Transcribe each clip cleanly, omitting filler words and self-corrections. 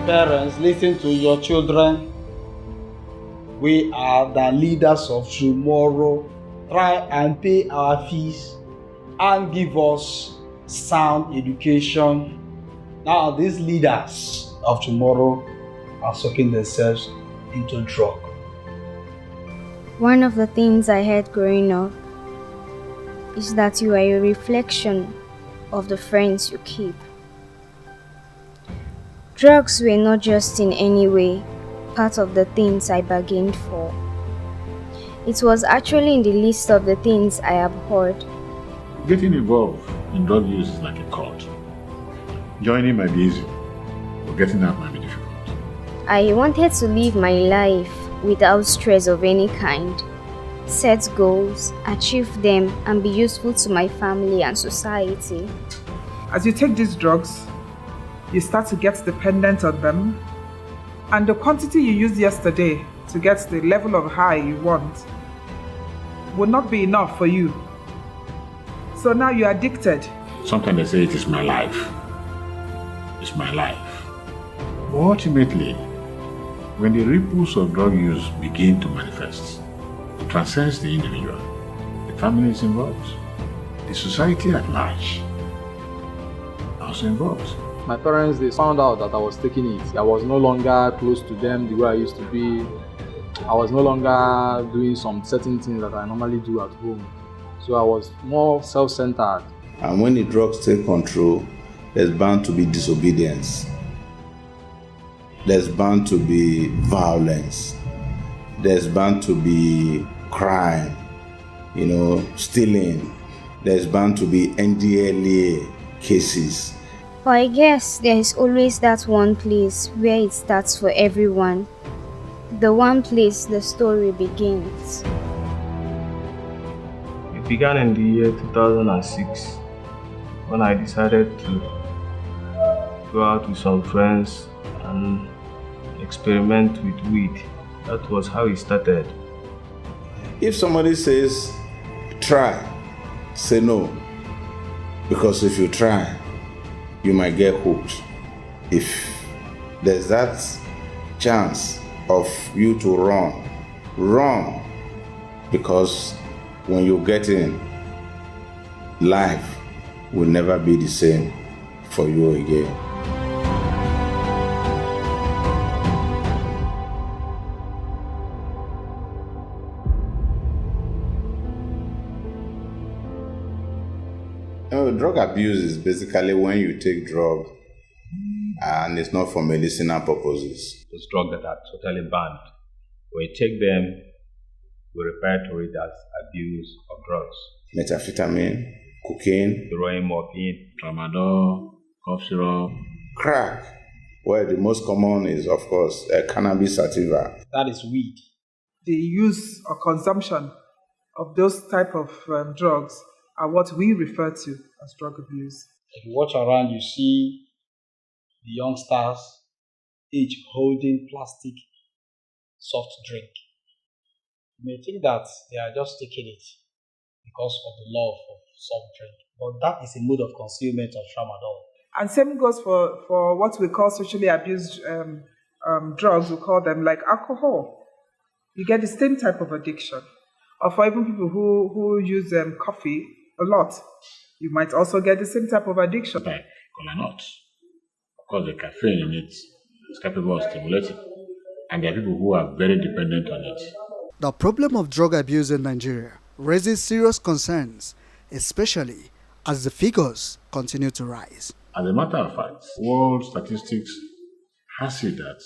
Parents, listen to your children. We are the leaders of tomorrow. Try and pay our fees and give us sound education. Now, these leaders of tomorrow are sucking themselves into drug. One of the things I heard growing up is that you are a reflection of the friends you keep. Drugs were not just in any way part of the things I bargained for. It was actually in the list of the things I abhorred. Getting involved in drug use is like a cult. Joining might be easy, but getting out might be difficult. I wanted to live my life without stress of any kind, set goals, achieve them, and be useful to my family and society. As you take these drugs, you start to get dependent on them, and the quantity you used yesterday to get the level of high you want will not be enough for you. So now you're addicted. Sometimes they say it is my life. It's my life. But ultimately, when the ripples of drug use begin to manifest, it transcends the individual. The family is involved. The society at large also involved. My parents, they found out that I was taking it. I was no longer close to them the way I used to be. I was no longer doing some certain things that I normally do at home. So I was more self-centered. And when the drugs take control, there's bound to be disobedience. There's bound to be violence. There's bound to be crime, stealing. There's bound to be NDLEA cases. But I guess there is always that one place where it starts for everyone. The one place the story begins. It began in the year 2006 when I decided to go out with some friends and experiment with weed. That was how it started. If somebody says, try, say no. Because if you try, you might get hooked. If there's that chance of you to run. Because when you get in, life will never be the same for you again. Drug abuse is basically when you take drug and it's not for medicinal purposes. Those drugs that are totally banned, when you take them, we refer to it as abuse of drugs. Methamphetamine, cocaine, heroin, morphine, tramadol, cough syrup, crack. Well, the most common is, of course, cannabis sativa. That is weed. The use or consumption of those type of drugs are what we refer to as drug abuse. If you watch around, you see the youngsters each holding plastic soft drink. You may think that they are just taking it because of the love of soft drink, but that is a mode of concealment of tramadol. And same goes for what we call socially abused drugs. We call them like alcohol. You get the same type of addiction. Or for even people who use coffee a lot, you might also get the same type of addiction. Like cola nuts. Of course, the caffeine in it is capable of stimulating. And there are people who are very dependent on it. The problem of drug abuse in Nigeria raises serious concerns, especially as the figures continue to rise. As a matter of fact, world statistics has it that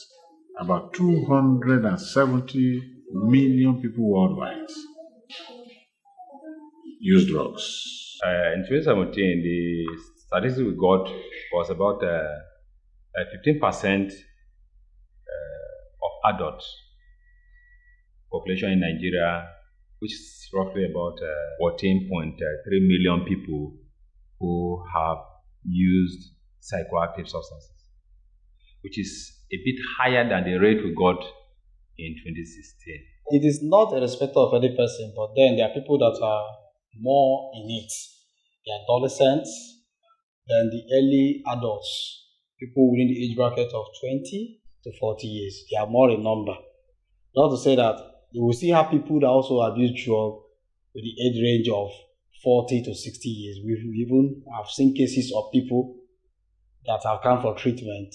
about 270 million people worldwide use drugs. In 2017, the statistics we got was about 15% of adult population in Nigeria, which is roughly about 14.3 million people who have used psychoactive substances, which is a bit higher than the rate we got in 2016. It is not a respect of any person, but then there are people that are more in it. The adolescents, then the early adults, people within the age bracket of 20 to 40 years. They are more in number. Not to say that you will still have people that also abuse drugs with the age range of 40 to 60 years. We've even have seen cases of people that have come for treatment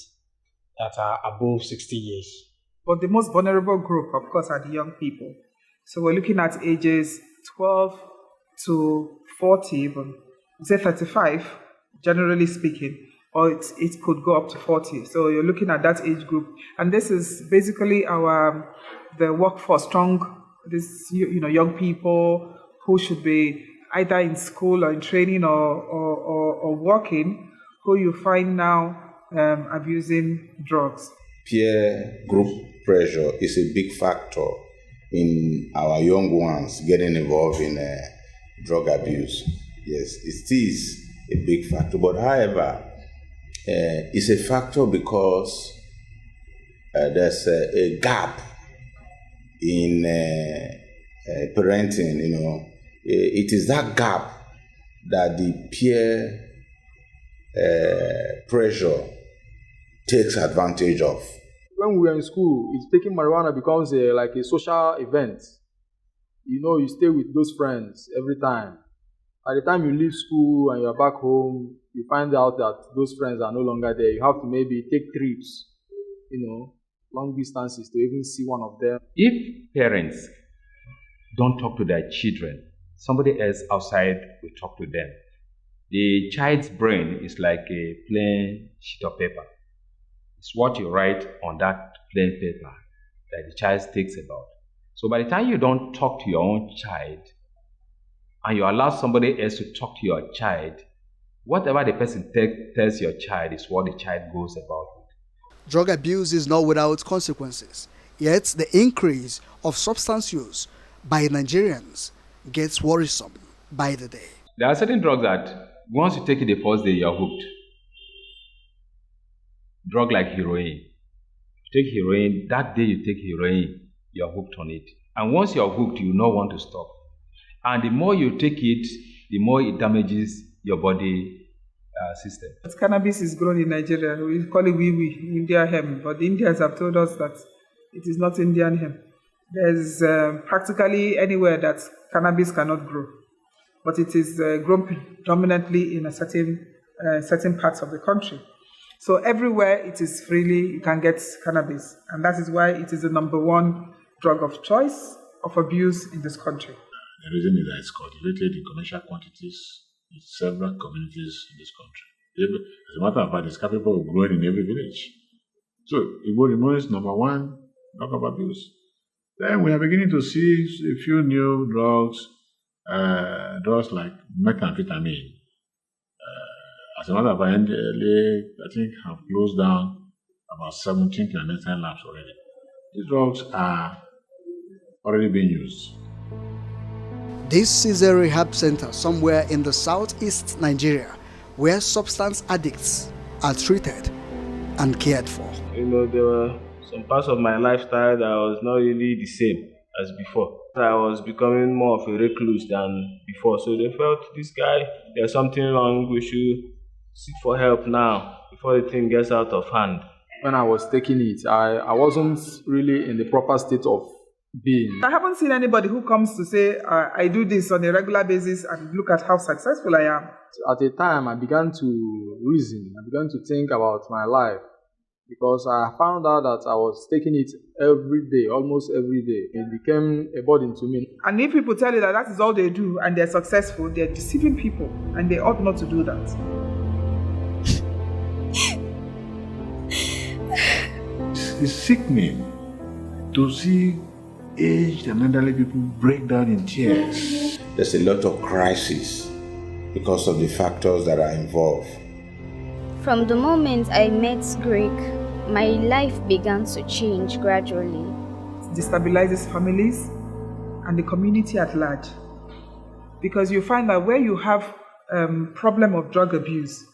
that are above 60 years. But the most vulnerable group, of course, are the young people. So we're looking at ages 12 to 40 even, say 35, generally speaking, or it could go up to 40. So you're looking at that age group. And this is basically the workforce, young people who should be either in school or in training or working, who you find now abusing drugs. Peer group pressure is a big factor in our young ones getting involved in drug abuse. Yes, it is a big factor. But however, it's a factor because there's a gap in parenting, It is that gap that the peer pressure takes advantage of. When we were in school, taking marijuana becomes like a social event. You stay with those friends every time. By the time you leave school and you're back home, you find out that those friends are no longer there. You have to maybe take trips, long distances to even see one of them. If parents don't talk to their children, somebody else outside will talk to them. The child's brain is like a plain sheet of paper. It's what you write on that plain paper that the child thinks about. So by the time you don't talk to your own child and you allow somebody else to talk to your child, whatever the person tells your child is what the child goes about. Drug abuse is not without consequences, yet the increase of substance use by Nigerians gets worrisome by the day. There are certain drugs that once you take it the first day, you're hooked. Drug like heroin. You take heroin, that day you take heroin, you're hooked on it. And once you're hooked, you don't want to stop. And the more you take it, the more it damages your body system. But cannabis is grown in Nigeria. We call it India hemp. But the Indians have told us that it is not Indian hemp. There's practically anywhere that cannabis cannot grow. But it is grown predominantly in a certain parts of the country. So everywhere it is freely, you can get cannabis. And that is why it is the number one drug of choice of abuse in this country. The reason is that it's cultivated in commercial quantities in several communities in this country. As a matter of fact, it's capable of growing in every village. So Igbo remains number one drug of abuse. Then we are beginning to see a few new drugs like methamphetamine. As a matter of fact, NDLEA, I think, have closed down about 17 clandestine labs already. These drugs are already being used. This is a rehab center somewhere in the southeast Nigeria where substance addicts are treated and cared for. There were some parts of my lifestyle that was not really the same as before. I was becoming more of a recluse than before. So they felt, this guy, there's something wrong, we should seek for help now before the thing gets out of hand. When I was taking it, I wasn't really in the proper state of being. I haven't seen anybody who comes to say, I do this on a regular basis and look at how successful I am. At a time, I began to reason, I began to think about my life, because I found out that I was taking it every day, almost every day. It became a burden to me. And if people tell you that that is all they do and they're successful, they're deceiving people, and they ought not to do that. It's sickening to see aged and elderly people break down in tears. There's a lot of crisis because of the factors that are involved. From the moment I met Greg, my life began to change gradually. It destabilizes families and the community at large. Because you find that where you have problem of drug abuse,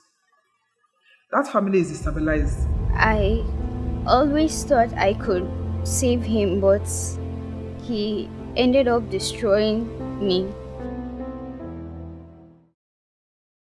that family is destabilized. I always thought I could save him, but he ended up destroying me.